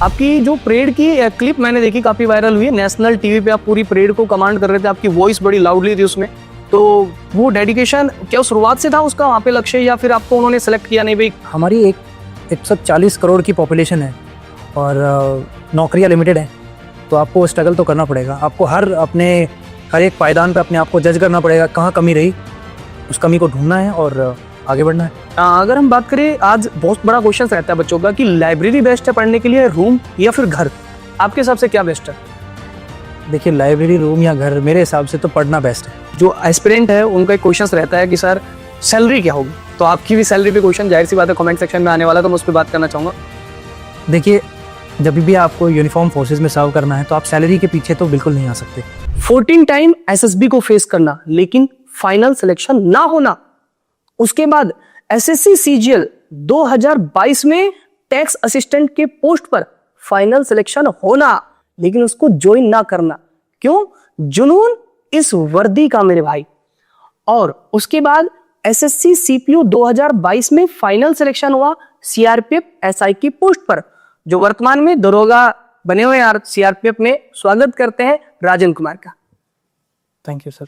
आपकी जो परेड की क्लिप मैंने देखी, काफी वायरल हुई है, नेशनल टीवी पे आप पूरी परेड को कमांड कर रहे थे, आपकी वॉइस बड़ी लाउडली थी उसमें। तो वो डेडिकेशन क्या शुरुआत से था उसका वहाँ पे लक्ष्य, या फिर आपको उन्होंने सेलेक्ट किया? नहीं भाई, हमारी 140 करोड़ की पॉपुलेशन है और नौकरियां लिमिटेड हैं, तो आपको स्ट्रगल तो करना पड़ेगा। आपको हर एक पायदान पे अपने आप को जज करना पड़ेगा, कहाँ कमी रही, उस कमी को ढूंढना है और आगे बढ़ना है। अगर हम बात करें, आज बहुत बड़ा क्वेश्चन रहता है बच्चों का कि लाइब्रेरी बेस्ट है पढ़ने के लिए, रूम या फिर घर? आपके हिसाब से क्या बेस्ट है? देखिए, लाइब्रेरी, रूम या घर, मेरे हिसाब से तो पढ़ना बेस्ट है। जो एस्पिरेंट है उनका एक क्वेश्चन रहता है कि सर सैलरी क्या होगी, तो आपकी भी सैलरी पे क्वेश्चन जाहिर सी बात है कमेंट सेक्शन में आने वाला, तो मैं उस पर बात करना चाहूँगा। देखिए, जब भी आपको यूनिफॉर्म फोर्सेज में सर्व करना है तो आप सैलरी के पीछे तो बिल्कुल नहीं आ सकते। 14 टाइम एसएसबी को फेस करना लेकिन फाइनल सिलेक्शन ना होना, उसके बाद एसएससी सीजीएल 2022 में टैक्स असिस्टेंट के पोस्ट पर फाइनल सिलेक्शन होना लेकिन उसको ज्वाइन ना करना, क्यों? जुनून इस वर्दी का मेरे भाई। और उसके बाद एसएससी सीपीयू 2022 में फाइनल सिलेक्शन हुआ सीआरपीएफ एसआई की पोस्ट पर, जो वर्तमान में दरोगा बने हुए हैं सीआरपीएफ में। स्वागत करते हैं राजन कुमार का। Thank you sir.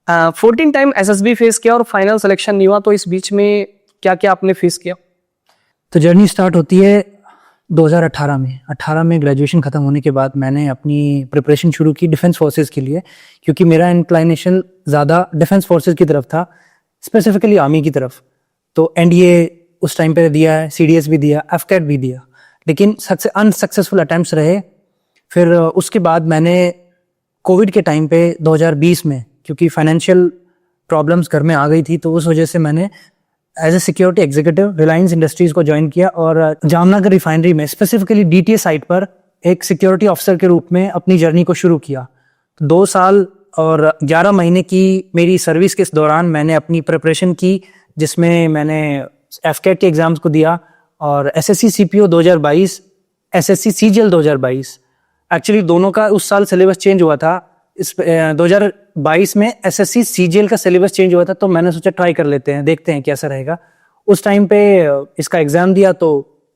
14 time SSB face किया और फाइनल सिलेक्शन नहीं हुआ, तो इस बीच में क्या क्या आपने फेस किया? तो जर्नी स्टार्ट होती है 2018 में। 18 में ग्रेजुएशन खत्म होने के बाद मैंने अपनी प्रिपरेशन शुरू की डिफेंस फोर्सेस के लिए, क्योंकि मेरा इंक्लाइनेशन ज़्यादा डिफेंस फोर्सेस की तरफ था, स्पेसिफिकली आर्मी की तरफ। तो एनडीए उस टाइम पे दिया है, सीडीएस भी दिया, एफकेट भी दिया, लेकिन अनसक्सेसफुल अटेम्प्ट्स रहे। फिर उसके बाद मैंने कोविड के टाइम पे 2020 में, क्योंकि फाइनेंशियल प्रॉब्लम्स घर में आ गई थी, तो उस वजह से मैंने as a security executive Reliance Industries को ज्वाइन किया और जामनगर रिफाइनरी में स्पेसिफिकली डीटीए साइट पर एक सिक्योरिटी ऑफिसर के रूप में अपनी जर्नी को शुरू किया। 2 साल और 11 महीने की मेरी सर्विस के दौरान मैंने अपनी प्रिपरेशन की, जिसमें मैंने एफकेट के एग्जाम्स को दिया और SSC CPO 2022, SSC CGL 2022। Actually दोनों का उस साल सिलेबस चेंज हुआ था। इस 2022 में एसएससी सीजीएल का सिलेबस चेंज हुआ था, तो मैंने सोचा ट्राई कर लेते हैं, देखते हैं कैसा रहेगा। उस टाइम पे इसका एग्जाम दिया तो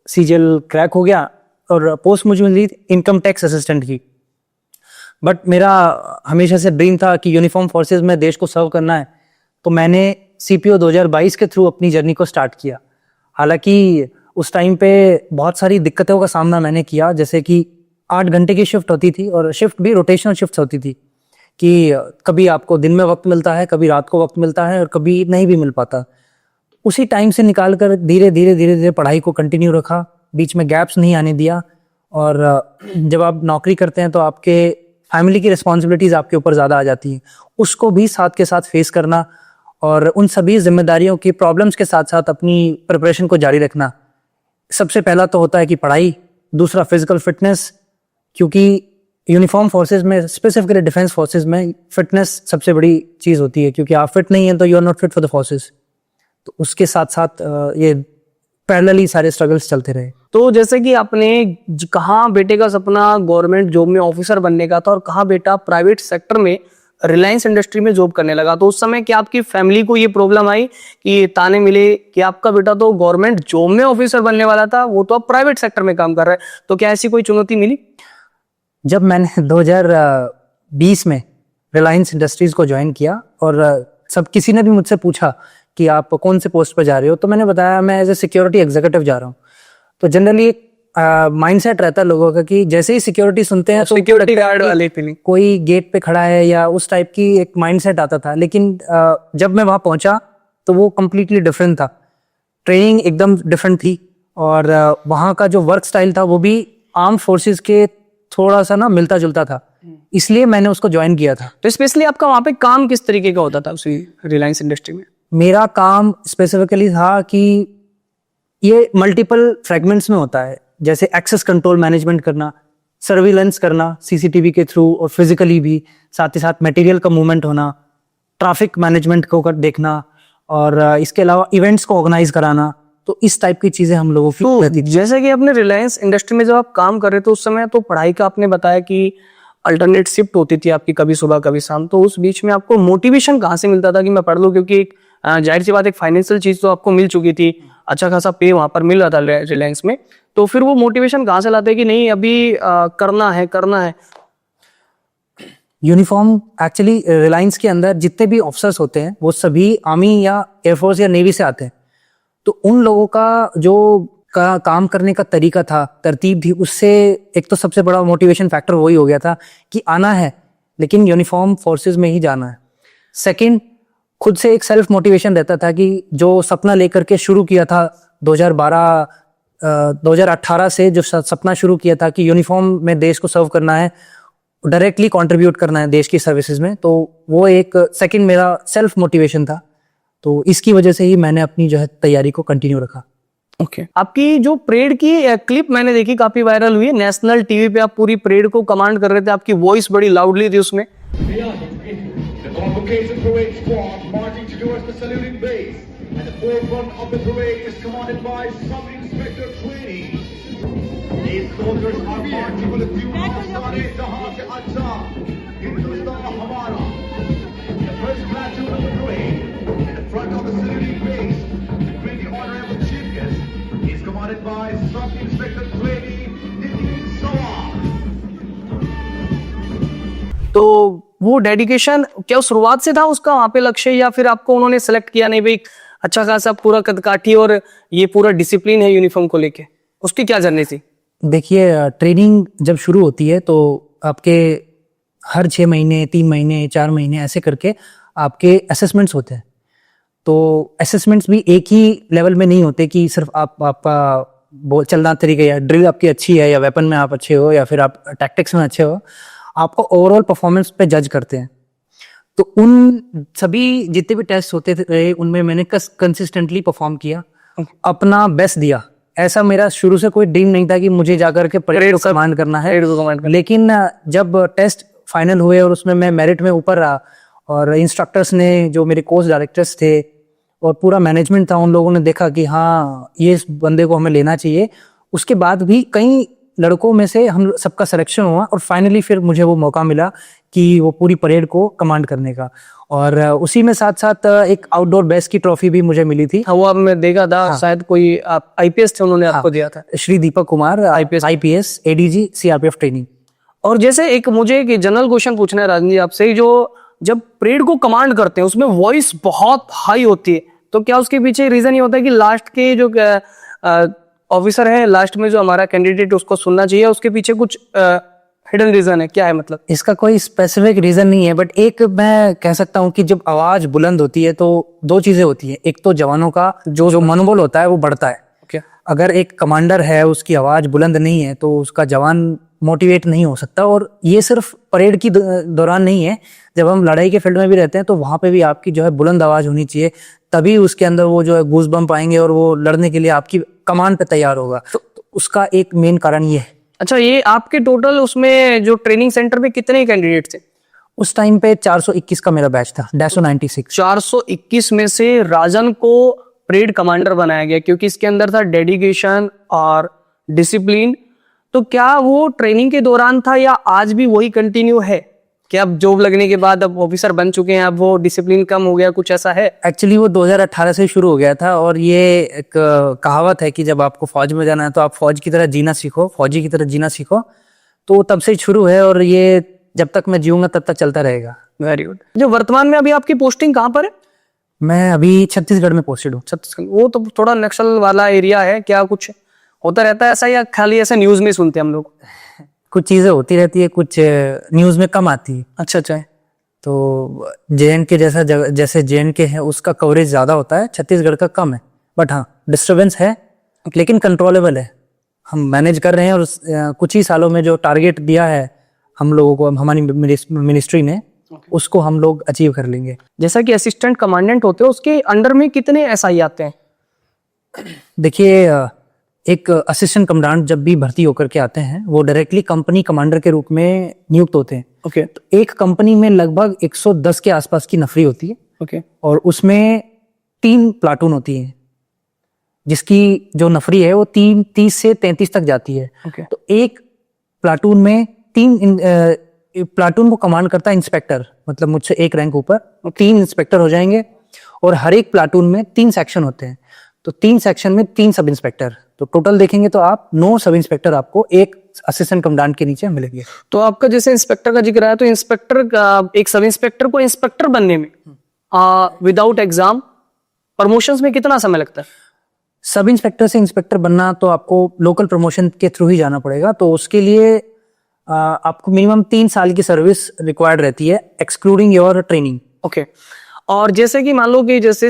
सीजीएल क्रैक हो गया और पोस्ट मुझे मिली इनकम टैक्स असिस्टेंट की। बट मेरा हमेशा से ड्रीम था कि यूनिफॉर्म फोर्सेज में देश को सर्व करना है, तो मैंने सीपीओ 2022 के थ्रू अपनी जर्नी को स्टार्ट किया। हालांकि उस टाइम पे बहुत सारी दिक्कतों का सामना मैंने किया, जैसे कि 8 घंटे की शिफ्ट होती थी और शिफ्ट भी रोटेशनल शिफ्ट होती थी, कि कभी आपको दिन में वक्त मिलता है, कभी रात को वक्त मिलता है और कभी नहीं भी मिल पाता। उसी टाइम से निकाल कर धीरे धीरे पढ़ाई को कंटिन्यू रखा, बीच में गैप्स नहीं आने दिया। और जब आप नौकरी करते हैं तो आपके फैमिली की रिस्पॉन्सिबिलिटीज आपके ऊपर ज़्यादा आ जाती हैं, उसको भी साथ के साथ फेस करना और उन सभी जिम्मेदारियों की प्रॉब्लम्स के साथ साथ अपनी प्रिपरेशन को जारी रखना। सबसे पहला तो होता है कि पढ़ाई, दूसरा फिजिकल फिटनेस, क्योंकि यूनिफॉर्म फोर्सेज में स्पेसिफिकली डिफेंस फोर्सेज में फिटनेस सबसे बड़ी चीज़ होती है, क्योंकि आप फिट नहीं हैं तो you are not fit for the forces. तो उसके साथ साथ ये पैरेलली सारे स्ट्रगल्स चलते रहे। तो जैसे कि आपने कहाँ बेटे का सपना गवर्नमेंट जॉब में ऑफिसर बनने का था और कहाँ बेटा प्राइवेट सेक्टर में रिलायंस इंडस्ट्री में जॉब करने लगा, तो उस समय क्या आपकी फैमिली को ये प्रॉब्लम आई कि ताने मिले कि आपका बेटा तो गवर्नमेंट जॉब में ऑफिसर बनने वाला था, वो तो अब प्राइवेट सेक्टर में काम कर रहा है, तो क्या ऐसी कोई चुनौती मिली? जब मैंने 2020 में रिलायंस इंडस्ट्रीज को ज्वाइन किया और किसी ने भी मुझसे पूछा कि आप कौन से पोस्ट पर जा रहे हो, तो मैंने बताया मैं एज ए सिक्योरिटी एग्जीक्यूटिव जा रहा हूँ। तो जनरली माइंडसेट रहता है लोगों का कि जैसे ही सिक्योरिटी सुनते हैं तो सिक्योरिटी गार्ड वाली फीलिंग, कोई गेट पे खड़ा है या उस टाइप की एक माइंडसेट आता था। लेकिन जब मैं वहाँ पहुंचा तो वो कम्प्लीटली डिफरेंट था। ट्रेनिंग एकदम डिफरेंट थी और वहाँ का जो वर्क स्टाइल था वो भी आर्म फोर्सेस के थोड़ा सा ना मिलता जुलता था, इसलिए मैंने उसको ज्वाइन किया था। तो स्पेशली आपका वहाँ पे काम किस तरीके का होता था उसी रिलायंस इंडस्ट्री में? मेरा काम स्पेसिफिकली था कि ये मल्टीपल फ्रेगमेंट्स में होता है, जैसे एक्सेस कंट्रोल मैनेजमेंट करना, सर्विलेंस करना सीसीटीवी के थ्रू और फिजिकली भी, साथ ही साथ मटेरियल का मूवमेंट होना, ट्रैफिक मैनेजमेंट को देखना और इसके अलावा इवेंट्स को ऑर्गेनाइज कराना। तो इस टाइप की चीजें हम लोगों की रहती थी। जैसे कि अपने रिलायंस इंडस्ट्री में जब आप काम कर रहे थे उस समय तो पढ़ाई का आपने बताया कि अल्टरनेट शिफ्ट होती थी आपकी, कभी सुबह कभी शाम, तो उस बीच में आपको मोटिवेशन कहाँ से मिलता था कि मैं पढ़ लूँ? क्योंकि जाहिर सी बात एक फाइनेंशियल चीज तो आपको मिल चुकी थी, अच्छा खासा पे वहां पर मिल रहा था रिलायंस में, तो फिर वो मोटिवेशन कहाँ से लाते कि नहीं अभी करना है? यूनिफॉर्म एक्चुअली रिलायंस के अंदर जितने भी ऑफिसर्स होते हैं वो सभी आर्मी या एयरफोर्स या नेवी से आते हैं। तो उन लोगों का जो काम करने का तरीका था, तरतीब थी, उससे एक तो सबसे बड़ा मोटिवेशन फैक्टर वही हो गया था कि आना है लेकिन यूनिफॉर्म फोर्सेस में ही जाना है। सेकंड, खुद से एक सेल्फ मोटिवेशन रहता था कि जो सपना लेकर के शुरू किया था 2018 से जो सपना शुरू किया था कि यूनिफॉर्म में देश को सर्व करना है, डायरेक्टली कंट्रीब्यूट करना है देश की सर्विसेज में, तो वो एक सेकंड मेरा सेल्फ मोटिवेशन था। तो इसकी वजह से ही मैंने अपनी जो है तैयारी को कंटिन्यू रखा। ओके आपकी जो परेड की क्लिप मैंने देखी, काफी वायरल हुई है, नेशनल टीवी पे आप पूरी परेड को कमांड कर रहे थे, आपकी वॉइस बड़ी लाउडली थी उसमें। तो वो डेडिकेशन क्या शुरुआत से था उसका वहां पे लक्ष्य, या फिर आपको उन्होंने सेलेक्ट किया नहीं भाई अच्छा खासा पूरा कदकाठी और ये पूरा डिसिप्लिन है यूनिफॉर्म को लेके, उसकी क्या जर्नी थी? देखिए, ट्रेनिंग जब शुरू होती है तो आपके हर 6 महीने, 3 महीने, 4 महीने ऐसे करके आपके असेसमेंट्स होते हैं। तो असेसमेंट्स भी एक ही लेवल में नहीं होते कि सिर्फ आपका चलना तरीका या ड्रिल आपकी अच्छी है या वेपन में आप अच्छे हो या फिर आप टैक्टिक्स में अच्छे हो, आपको ओवरऑल परफॉर्मेंस पे जज करते हैं। तो उन सभी जितने भी टेस्ट होते रहे उनमें मैंने कंसिस्टेंटली परफॉर्म किया, अपना बेस्ट दिया। ऐसा मेरा शुरू से कोई ड्रीम नहीं था कि मुझे जाकर के परेड को कमांड करना है, लेकिन जब टेस्ट फाइनल हुए और उसमें मैं मेरिट में ऊपर रहा और इंस्ट्रक्टर्स ने, जो मेरे कोर्स डायरेक्टर्स थे और पूरा मैनेजमेंट था, उन लोगों ने देखा कि हाँ ये इस बंदे को हमें लेना चाहिए। उसके बाद भी कई लड़कों में से हम सबका सिलेक्शन हुआ और फाइनली फिर मुझे वो मौका मिला कि वो पूरी परेड को कमांड करने का। और उसी में साथ साथ एक आउटडोर बेस्ट की ट्रॉफी भी मुझे मिली थी। हाँ, वो अब मैं देखा था। हाँ। शायद कोई आप आईपीएस थे, उन्होंने आपको दिया था। Shri Deepak Kumar, IPS ADG CRPF training. और जैसे एक मुझे एक जनरल क्वेश्चन पूछना है राजन जी आपसे, जो जब परेड को कमांड करते हैं उसमें वॉइस बहुत हाई होती है, तो क्या उसके पीछे रीजन ये होता है कि लास्ट के जो ऑफिसर है, लास्ट में जो हमारा कैंडिडेट उसको सुनना चाहिए, उसके पीछे कुछ हिडन रीजन है, क्या है मतलब? इसका कोई स्पेसिफिक रीजन नहीं है, बट एक मैं कह सकता हूँ कि जब आवाज बुलंद होती है तो 2 चीजें होती है। एक तो जवानों का जो मनोबल होता है वो बढ़ता है। okay. अगर एक कमांडर है उसकी आवाज बुलंद नहीं है तो उसका जवान मोटिवेट नहीं हो सकता। और ये सिर्फ परेड की दौरान नहीं है, जब हम लड़ाई के फील्ड में भी रहते हैं तो वहां पे भी आपकी जो है बुलंद आवाज होनी चाहिए, तभी उसके अंदर वो जो है गूज बम्प आएंगे और वो लड़ने के लिए आपकी कमांड पे तैयार होगा। तो उसका एक मेन कारण ये है। अच्छा, ये आपके टोटल उसमें जो ट्रेनिंग सेंटर में कितने कैंडिडेट थे उस टाइम पे? 421 का मेरा बैच था, 96। 421 में से राजन को परेड कमांडर बनाया गया क्योंकि इसके अंदर था डेडिकेशन और डिसिप्लिन। तो क्या वो ट्रेनिंग के दौरान था या आज भी वही कंटिन्यू है कि अब जॉब लगने के बाद अब ऑफिसर बन चुके हैं, अब वो डिसिप्लिन कम हो गया, कुछ ऐसा है? एक्चुअली वो 2018 से शुरू हो गया था और ये एक कहावत है कि जब आपको फौज में जाना है तो आप फौज की तरह जीना सीखो, फौजी की तरह जीना सीखो। तो तब से शुरू है और ये जब तक मैं जीऊंगा तब तक चलता रहेगा। Very good. जो वर्तमान में अभी आपकी पोस्टिंग कहाँ पर है? मैं अभी छत्तीसगढ़ में पोस्टेड हूँ। छत्तीसगढ़, वो तो थोड़ा नक्सल वाला एरिया है, क्या कुछ होता रहता है ऐसा या खाली ऐसा न्यूज में सुनते हैं हम लोग? कुछ चीजें होती रहती है, कुछ न्यूज में कम आती है। अच्छा। तो जेएनके जैसे जेएनके है उसका कवरेज ज्यादा होता है, छत्तीसगढ़ का कम है। बट हाँ, डिस्टर्बेंस है लेकिन कंट्रोलेबल है, हम मैनेज कर रहे हैं। और कुछ ही सालों में जो टारगेट दिया है हम लोगों को, हमारी मिनिस्ट्री ने, उसको हम लोग अचीव कर लेंगे। जैसा कि असिस्टेंट कमांडेंट होते हैं, उसके अंडर में कितने एसआई आते हैं? देखिए, एक असिस्टेंट कमांडेंट जब भी भर्ती होकर के आते हैं वो डायरेक्टली कंपनी कमांडर के रूप में नियुक्त होते हैं। ओके। तो एक कंपनी में लगभग 110 के आसपास की नफरी होती है। ओके। और उसमें 3 प्लाटून होती है, जिसकी जो नफरी है वो 30 से 33 तक जाती है। ओके। तो एक प्लाटून में 3 प्लाटून को कमांड करता है इंस्पेक्टर, मतलब मुझसे एक रैंक ऊपर 3 इंस्पेक्टर हो जाएंगे। और हर एक प्लाटून में 3 सेक्शन होते हैं। तो 3 सेक्शन में 3 सब इंस्पेक्टर, तो टोटल देखेंगे तो आप 9 सब इंस्पेक्टर आपको एक असिस्टेंट कमांडेंट के नीचे मिलेंगे। तो आपका जैसे इंस्पेक्टर का जिक्र आया, तो इंस्पेक्टर का, एक सब इंस्पेक्टर को इंस्पेक्टर बनने में विदाउट एग्जाम प्रमोशंस में कितना समय लगता है? सब इंस्पेक्टर से इंस्पेक्टर बनना तो आपको लोकल प्रमोशन के थ्रू ही जाना पड़ेगा, तो उसके लिए आपको मिनिमम 3 साल की सर्विस रिक्वायर्ड रहती है, एक्सक्लूडिंग योर ट्रेनिंग। ओके। और जैसे कि मान लो कि जैसे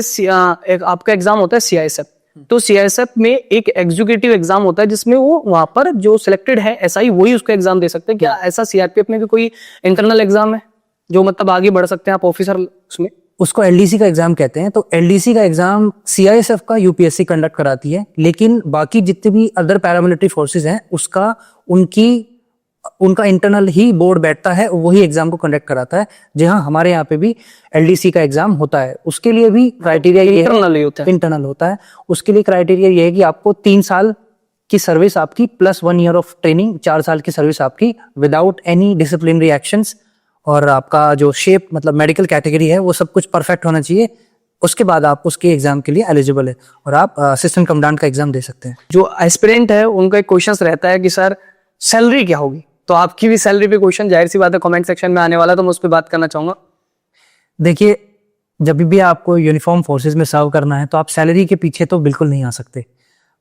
एक आपका एग्जाम होता है सीआईएसएफ, तो सीआईएसएफ में एक एग्जीक्यूटिव एग्जाम होता है जिसमें वो वहां पर जो सिलेक्टेड है एसआई वही उसका एग्जाम दे सकते हैं। क्या ऐसा सीआरपीएफ में भी कोई इंटरनल एग्जाम है जो मतलब आगे बढ़ सकते हैं आप ऑफिसर उसमें? उसको एलडीसी का एग्जाम कहते हैं। तो एलडीसी का एग्जाम सीआईएसएफ का यूपीएससी कंडक्ट कराती है, लेकिन बाकी जितने भी अदर पैरामिलिट्री फोर्सेस हैं उसका उनका इंटरनल ही बोर्ड बैठता है, वही एग्जाम को कंडक्ट कराता है। जहां हमारे यहाँ पे भी एलडीसी का एग्जाम होता है, उसके लिए भी क्राइटेरिया ये इंटरनल होता है। उसके लिए क्राइटेरिया ये है कि आपको 3 साल की सर्विस आपकी प्लस 1 ईयर ऑफ ट्रेनिंग, 4 साल की सर्विस आपकी विदाउट एनी डिसिप्लिनरी एक्शंस, और आपका जो शेप मतलब मेडिकल कैटेगरी है वो सब कुछ परफेक्ट होना चाहिए। उसके बाद आप उसके एग्जाम के लिए एलिजिबल है और आप असिस्टेंट कमांडेंट का एग्जाम दे सकते हैं। जो एस्पिरेंट है उनका एक क्वेश्चन रहता है कि सर सैलरी क्या होगी, तो आपकी भी सैलरी पे क्वेश्चन जाहिर सी बात है कमेंट सेक्शन में आने वाला है, तो मैं उस पर बात करना चाहूंगा। देखिए, जब भी आपको यूनिफॉर्म फोर्सेस में सर्व करना है तो आप सैलरी के पीछे तो बिल्कुल नहीं आ सकते।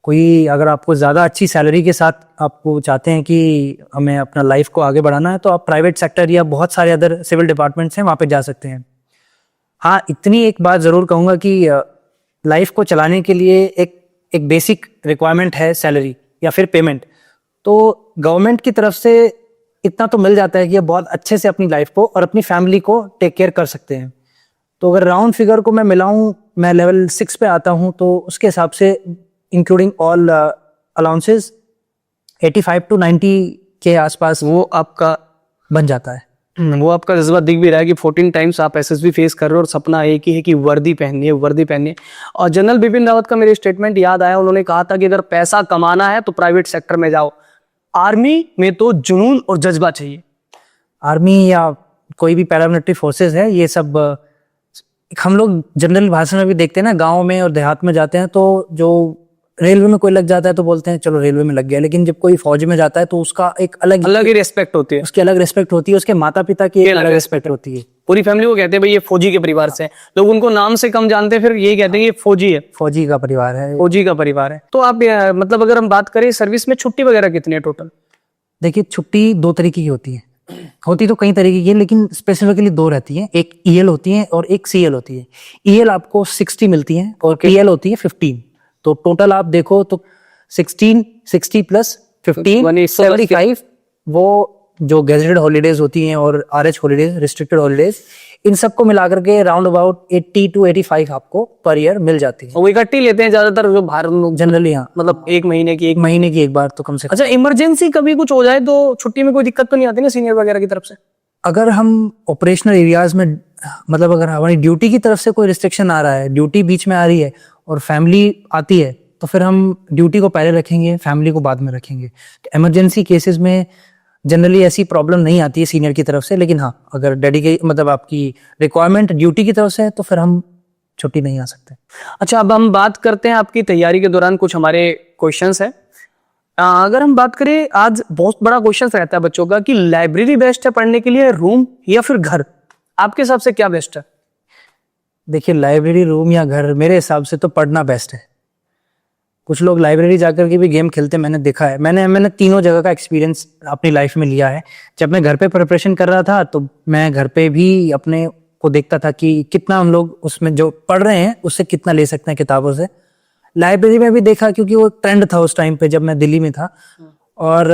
कोई अगर आपको ज़्यादा अच्छी सैलरी के साथ आपको चाहते हैं कि हमें अपना लाइफ को आगे बढ़ाना है, तो आप प्राइवेट सेक्टर या बहुत सारे अदर सिविल डिपार्टमेंट्स हैं वहाँ पे जा सकते हैं। हाँ, इतनी एक बात ज़रूर कहूँगा कि लाइफ को चलाने के लिए एक बेसिक रिक्वायरमेंट है सैलरी या फिर पेमेंट। तो गवर्नमेंट की तरफ से इतना तो मिल जाता है कि ये बहुत अच्छे से अपनी लाइफ को और अपनी फैमिली को टेक केयर कर सकते हैं। तो अगर राउंड फिगर को मैं मिलाऊं, मैं लेवल 6 पे आता हूं, तो उसके हिसाब से इंक्लूडिंग ऑल अलाउंसेस 85 to 90 के आसपास वो आपका बन जाता है। वो आपका जज्बा दिख भी रहा है कि 14 टाइम्स आप एसएसबी फेस कर रहे हो और सपना एक ही है कि वर्दी पहननी है, वर्दी पहननी है। और जनरल बिपिन रावत का मेरे स्टेटमेंट याद आया, उन्होंने कहा था कि अगर पैसा कमाना है तो प्राइवेट सेक्टर में जाओ, आर्मी में तो जुनून और जज्बा चाहिए। आर्मी या कोई भी पैरामिलिट्री फोर्सेस है, ये सब हम लोग जनरल भाषा में भी देखते हैं ना, गाँव में और देहात में जाते हैं तो जो रेलवे में कोई लग जाता है तो बोलते हैं चलो रेलवे में लग गया, लेकिन जब कोई फौज में जाता है तो उसका एक अलग ही रिस्पेक्ट होती है, उसकी अलग रिस्पेक्ट होती है, उसके माता पिता की एक अलग रिस्पेक्ट होती है। पूरी फैमिली को कहते हैं भाई ये फौजी के परिवार से, लोग उनको नाम से कम जानते हैं, फिर ये कहते हैं ये फौजी है, फौजी का परिवार है, फौजी का परिवार है। तो आप मतलब अगर हम बात करें सर्विस में छुट्टी वगैरह कितनी है टोटल? देखिए, छुट्टी 2 तरीके की होती तो कई तरीके की है, लेकिन स्पेसिफिकली 2 रहती है। एक ईएल होती है और एक सीएल होती है। ईएल आपको 60 मिलती है और पीएल होती है 15। तो टोटल आप देखो तो 16, 60 प्लस 15, 75 वो जो गैजेटेड हॉलीडेज होती हैं और आरएच हॉलीडेज, रिस्ट्रिक्टेड हॉलीडेज, इन सबको मिलाकर के राउंड अबाउट 80 to 85 आपको पर ईयर मिल जाती है। वो इकट्ठी लेते हैं ज्यादातर जो बाहर लोग जनरली। हाँ, मतलब एक महीने की एक बार तो कम से कम। अच्छा, इमरजेंसी कभी कुछ हो जाए तो छुट्टी में कोई दिक्कत तो नहीं आती ना सीनियर वगैरह की तरफ से? अगर हम ऑपरेशनल एरियाज में, मतलब अगर हमारी ड्यूटी की तरफ से कोई रिस्ट्रिक्शन आ रहा है, ड्यूटी बीच में आ रही है और फैमिली आती है, तो फिर हम ड्यूटी को पहले रखेंगे, फैमिली को बाद में रखेंगे। इमरजेंसी केसेस में जनरली ऐसी प्रॉब्लम नहीं आती है सीनियर की तरफ से, लेकिन हाँ, अगर डेडिकेट मतलब आपकी रिक्वायरमेंट ड्यूटी की तरफ से है तो फिर हम छुट्टी नहीं आ सकते। अच्छा, अब हम बात करते हैं आपकी तैयारी के दौरान कुछ हमारे क्वेश्चंस हैं। अगर हम बात करें, आज बहुत बड़ा क्वेश्चन रहता है बच्चों का कि लाइब्रेरी बेस्ट है पढ़ने के लिए, रूम या फिर घर? आपके हिसाब से क्या बेस्ट है? देखिए, लाइब्रेरी, रूम या घर, मेरे हिसाब से तो पढ़ना बेस्ट है। कुछ लोग लाइब्रेरी जाकर के भी गेम खेलते, मैंने देखा है। मैंने तीनों जगह का एक्सपीरियंस अपनी लाइफ में लिया है। जब मैं घर पे प्रिपरेशन कर रहा था तो मैं घर पे भी अपने को देखता था कि कितना हम लोग उसमें जो पढ़ रहे हैं उससे कितना ले सकते हैं किताबों से। लाइब्रेरी में भी देखा, क्योंकि वो ट्रेंड था उस टाइम पे जब मैं दिल्ली में था। और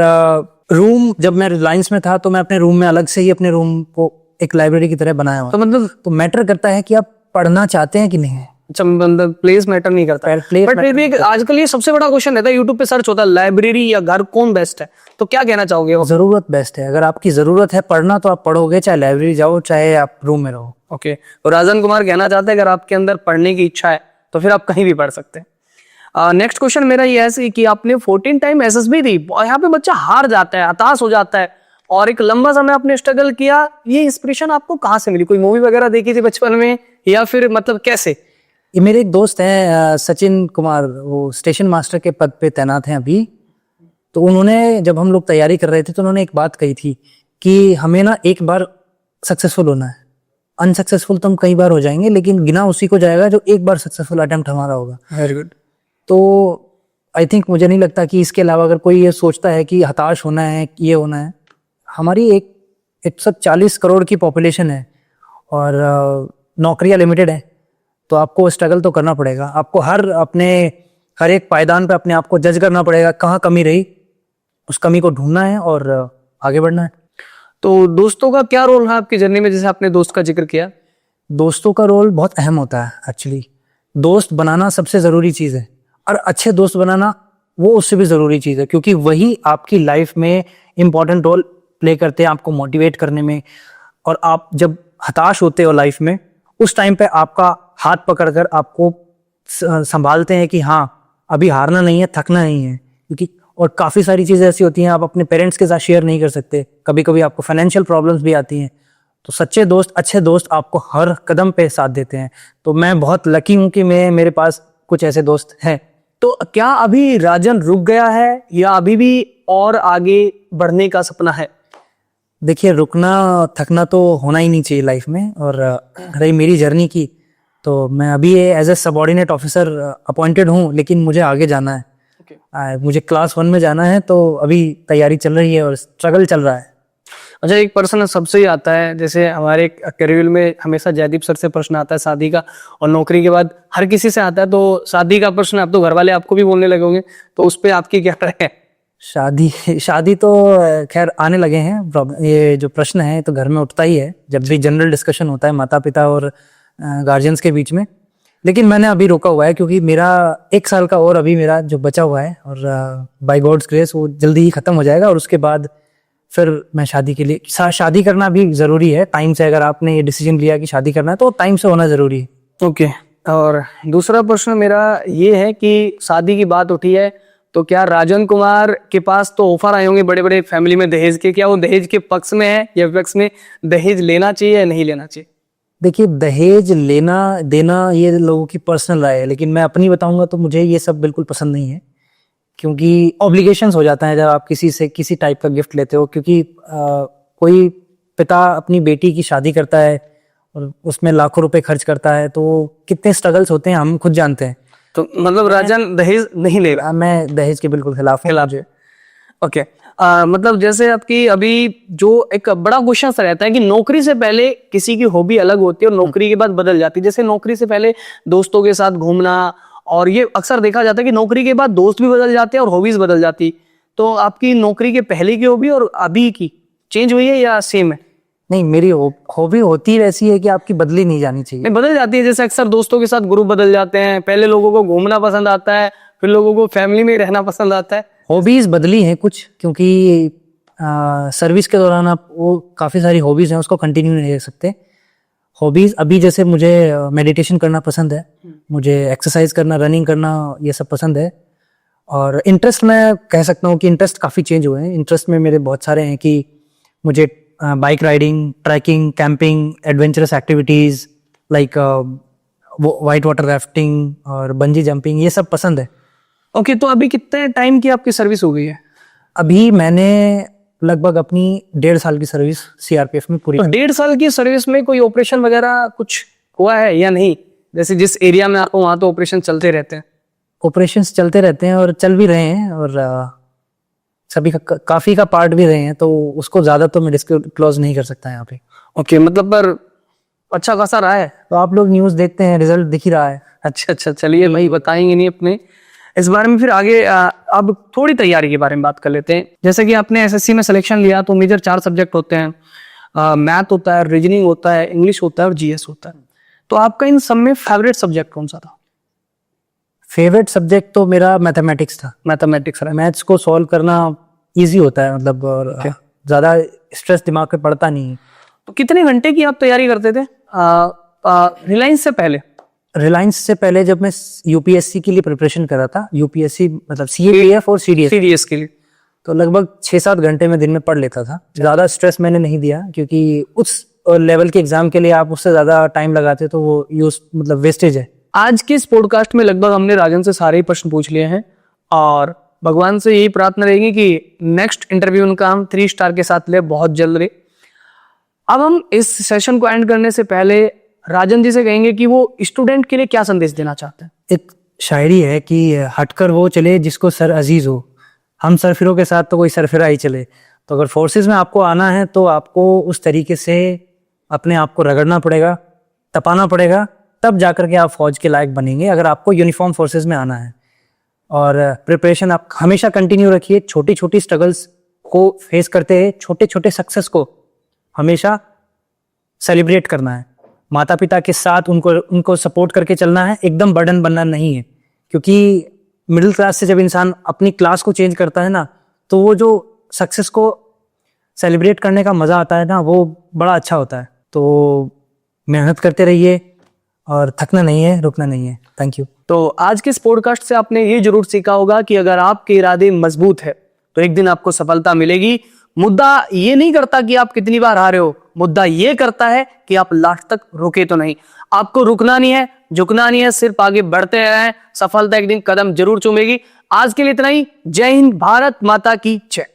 रूम, जब मैं रिलायंस में था तो मैं अपने रूम में अलग से ही अपने रूम को एक लाइब्रेरी की तरह बनाया हुआ। तो मतलब तो मैटर करता है कि आप पढ़ना चाहते हैं कि नहीं। अच्छा, मतलब प्लेस मैटर नहीं करता, बट फिर भी आजकल ये सबसे बड़ा क्वेश्चन रहता है, यूट्यूब पे सर्च होता है लाइब्रेरी या घर, कौन बेस्ट है? तो क्या कहना चाहोगे? जरूरत बेस्ट है। अगर आपकी जरूरत है पढ़ना तो आप पढ़ोगे, चाहे लाइब्रेरी जाओ चाहे आप रूम में रहो। ओके, तो राजन कुमार कहना चाहते हैं अगर आपके अंदर पढ़ने की इच्छा है तो फिर आप कहीं भी पढ़ सकते हैं। नेक्स्ट क्वेश्चन मेरा ये है कि आपने 14 टाइम एसएसबी दी, यहाँ पे बच्चा हार जाता है, हताश हो जाता है और एक लंबा समय आपने स्ट्रगल किया, ये इंस्पिरेशन आपको कहाँ से मिली? कोई मूवी वगैरह देखी थी बचपन में या फिर मतलब कैसे? ये मेरे एक दोस्त हैं सचिन कुमार, वो स्टेशन मास्टर के पद पे तैनात हैं अभी। तो उन्होंने, जब हम लोग तैयारी कर रहे थे तो उन्होंने एक बात कही थी कि हमें ना एक बार सक्सेसफुल होना है, अनसक्सेसफुल तो हम कई बार हो जाएंगे, लेकिन गिना उसी को जाएगा जो एक बार सक्सेसफुल अटेम्प्ट हमारा होगा। Very good. तो आई थिंक मुझे नहीं लगता कि इसके अलावा अगर कोई ये सोचता है कि हताश होना है, ये होना है, हमारी एक 140 करोड़ की पॉपुलेशन है और नौकरियां लिमिटेड है, तो आपको स्ट्रगल तो करना पड़ेगा। आपको हर एक पायदान पे अपने आप को जज करना पड़ेगा, कहाँ कमी रही, उस कमी को ढूंढना है और आगे बढ़ना है। तो दोस्तों का क्या रोल है आपकी जर्नी में, जैसे आपने दोस्त का जिक्र किया? दोस्तों का रोल बहुत अहम होता है एक्चुअली। दोस्त बनाना सबसे ज़रूरी चीज़ है, और अच्छे दोस्त बनाना वो उससे भी ज़रूरी चीज़ है, क्योंकि वही आपकी लाइफ में इम्पॉर्टेंट रोल प्ले करते हैं आपको मोटिवेट करने में। और आप जब हताश होते हो लाइफ में, उस टाइम पे आपका हाथ पकड़कर आपको संभालते हैं कि हाँ, अभी हारना नहीं है, थकना नहीं है। क्योंकि और काफ़ी सारी चीज़ें ऐसी होती हैं आप अपने पेरेंट्स के साथ शेयर नहीं कर सकते, कभी कभी आपको फाइनेंशियल प्रॉब्लम्स भी आती हैं। तो सच्चे दोस्त, अच्छे दोस्त आपको हर कदम पे साथ देते हैं। तो मैं बहुत लकी हूँ कि मेरे पास कुछ ऐसे दोस्त हैं। तो क्या अभी राजन रुक गया है या अभी भी और आगे बढ़ने का सपना है? देखिए, रुकना थकना तो होना ही नहीं चाहिए लाइफ में। और रही मेरी जर्नी की, तो मैं अभी as a subordinate officer appointed हूँ, लेकिन मुझे आगे जाना है। मुझे क्लास 1 में जाना है, तो अभी तैयारी चल रही है और स्ट्रगल चल रहा है। अच्छा, एक प्रश्न सबसे ही आता है, जैसे हमारे करियर में हमेशा जयदीप सर से प्रश्न आता है शादी का, और नौकरी के बाद हर किसी से आता है। तो शादी का प्रश्न अब तो घर वाले आपको भी बोलने लगे होंगे, तो उस पर आपकी क्या राय है? शादी तो खैर आने लगे हैं। ये जो प्रश्न है तो घर में उठता ही है जब भी जनरल डिस्कशन होता है माता पिता और गार्जियंस के बीच में। लेकिन मैंने अभी रोका हुआ है, क्योंकि मेरा 1 साल का और अभी मेरा जो बचा हुआ है, और बाय गॉड्स ग्रेस वो जल्दी ही खत्म हो जाएगा। और उसके बाद फिर मैं शादी के लिए, शादी करना भी जरूरी है टाइम से। अगर आपने ये डिसीजन लिया कि शादी करना है तो टाइम से होना जरूरी है। ओके। और दूसरा प्रश्न मेरा ये है कि शादी की बात उठी है, तो क्या राजन कुमार के पास तो ऑफर आए होंगे बड़े बड़े फैमिली में दहेज के, क्या वो दहेज के पक्ष में है या विपक्ष में? दहेज लेना चाहिए या नहीं लेना चाहिए? देखिए, दहेज लेना देना ये लोगों की पर्सनल राय है, लेकिन मैं अपनी बताऊंगा तो मुझे ये सब बिल्कुल पसंद नहीं है। क्योंकि ऑब्लिगेशंस हो जाता है जब आप किसी से किसी टाइप का गिफ्ट लेते हो। क्योंकि कोई पिता अपनी बेटी की शादी करता है और उसमें लाखों रुपए खर्च करता है, तो कितने स्ट्रगल्स होते हैं हम खुद जानते हैं। तो मतलब राजन दहेज नहीं ले रहा? मैं दहेज के बिल्कुल खिलाफ हूँ। ओके। मतलब जैसे आपकी अभी जो एक बड़ा क्वेश्चन सा रहता है कि नौकरी से पहले किसी की हॉबी अलग होती है और नौकरी के बाद बदल जाती है। जैसे नौकरी से पहले दोस्तों के साथ घूमना, और ये अक्सर देखा जाता है कि नौकरी के बाद दोस्त भी बदल जाते हैं और हॉबीज बदल जाती। तो आपकी नौकरी के पहले की हॉबी और अभी की चेंज हुई है या सेम है? नहीं, मेरी हॉबी होती वैसी है कि आपकी बदली नहीं जानी चाहिए। नहीं, बदल जाती है। जैसे अक्सर दोस्तों के साथ ग्रुप बदल जाते हैं, पहले लोगों को घूमना पसंद आता है, फिर लोगों को फैमिली में रहना पसंद आता है। हॉबीज बदली हैं कुछ, क्योंकि सर्विस के दौरान आप वो काफ़ी सारी हॉबीज हैं उसको कंटिन्यू नहीं रख सकते। हॉबीज अभी जैसे मुझे मेडिटेशन करना पसंद है, मुझे एक्सरसाइज करना, रनिंग करना, ये सब पसंद है। और इंटरेस्ट मैं कह सकता हूँ कि इंटरेस्ट काफ़ी चेंज हुए हैं। इंटरेस्ट में मेरे बहुत सारे हैं कि मुझे bike riding, trekking, camping, adventurous activities like white water rafting और बंजी जंपिंग, ये सब पसंद है। ओके। तो अभी कितने टाइम की आपकी सर्विस हो गई है? अभी मैंने लगभग अपनी 1.5 साल की सर्विस सीआरपीएफ में पूरी। तो 1.5 साल की सर्विस में कोई ऑपरेशन वगैरह कुछ हुआ है या नहीं? जैसे जिस एरिया में आपको, वहां तो ऑपरेशन चलते रहते हैं। ऑपरेशंस चलते रहते हैं और चल भी रहे हैं, और सभी काफी का पार्ट भी रहे हैं, तो उसको ज्यादा तो मैं डिस्क्लोज नहीं कर सकता यहाँ पे। ओके। मतलब पर अच्छा खासा रहा है? तो आप लोग न्यूज देखते हैं, रिजल्ट दिख ही रहा है। अच्छा अच्छा, चलिए भाई, बताएंगे नहीं अपने इस बारे में। फिर आगे अब थोड़ी तैयारी के बारे में बात कर लेते हैं। जैसे कि आपने एसएससी में सिलेक्शन लिया, तो मेजर 4 सब्जेक्ट होते हैं, मैथ होता है, रीजनिंग होता है, इंग्लिश होता है और जीएस होता है। तो आपका इन सब में फेवरेट सब्जेक्ट कौन सा था? फेवरेट सब्जेक्ट तो मेरा मैथमेटिक्स था। मैथमेटिक्स रहा। मैथ्स को सॉल्व करना इजी होता है, मतलब, और ज्यादा स्ट्रेस दिमाग पे पड़ता नहीं। तो कितने घंटे की आप तैयारी करते थे रिलायंस से पहले? रिलायंस से पहले जब मैं यूपीएससी के लिए प्रिपरेशन कर रहा था, यूपीएससी मतलब सीएपीएफ और सीडीएस के लिए, तो लगभग 6-7 घंटे में दिन में पढ़ लेता था। ज्यादा स्ट्रेस मैंने नहीं दिया, क्योंकि उस लेवल के एग्जाम के लिए आप उससे ज्यादा टाइम लगाते तो वो मतलब वेस्टेज है। आज के इस पॉडकास्ट में लगभग हमने राजन से सारे ही प्रश्न पूछ लिए हैं और भगवान से यही प्रार्थना रहेगी कि नेक्स्ट इंटरव्यू उनका हम 3 स्टार के साथ ले, बहुत जल्द। अब हम इस सेशन को एंड करने से पहले राजन जी से कहेंगे कि वो स्टूडेंट के लिए क्या संदेश देना चाहते हैं। एक शायरी है कि हटकर वो चले जिसको सर अजीज हो, हम सरफिरों के साथ तो कोई सरफिरा ही चले। तो अगर फोर्सेस में आपको आना है तो आपको उस तरीके से अपने आप को रगड़ना पड़ेगा, तपाना पड़ेगा, तब जाकर के आप फौज के लायक बनेंगे अगर आपको यूनिफॉर्म फोर्सेस में आना है। और प्रिपरेशन आप हमेशा कंटिन्यू रखिए, छोटी छोटी स्ट्रगल्स को फेस करते हैं, छोटे छोटे सक्सेस को हमेशा सेलिब्रेट करना है, माता पिता के साथ उनको सपोर्ट करके चलना है, एकदम बर्डन बनना नहीं है। क्योंकि मिडिल क्लास से जब इंसान अपनी क्लास को चेंज करता है ना, तो वो जो सक्सेस को सेलिब्रेट करने का मज़ा आता है ना, वो बड़ा अच्छा होता है। तो मेहनत करते रहिए और थकना नहीं है, रुकना नहीं है। Thank you. तो आज के इस पॉडकास्ट से आपने ये जरूर सीखा होगा कि अगर आपके इरादे मजबूत है तो एक दिन आपको सफलता मिलेगी। मुद्दा ये नहीं करता कि आप कितनी बार हारे हो, मुद्दा ये करता है कि आप लास्ट तक रुके तो नहीं। आपको रुकना नहीं है, झुकना नहीं है, सिर्फ आगे बढ़ते रहें, सफलता एक दिन कदम जरूर चूमेगी। आज के लिए इतना ही। जय हिंद, भारत माता की जय।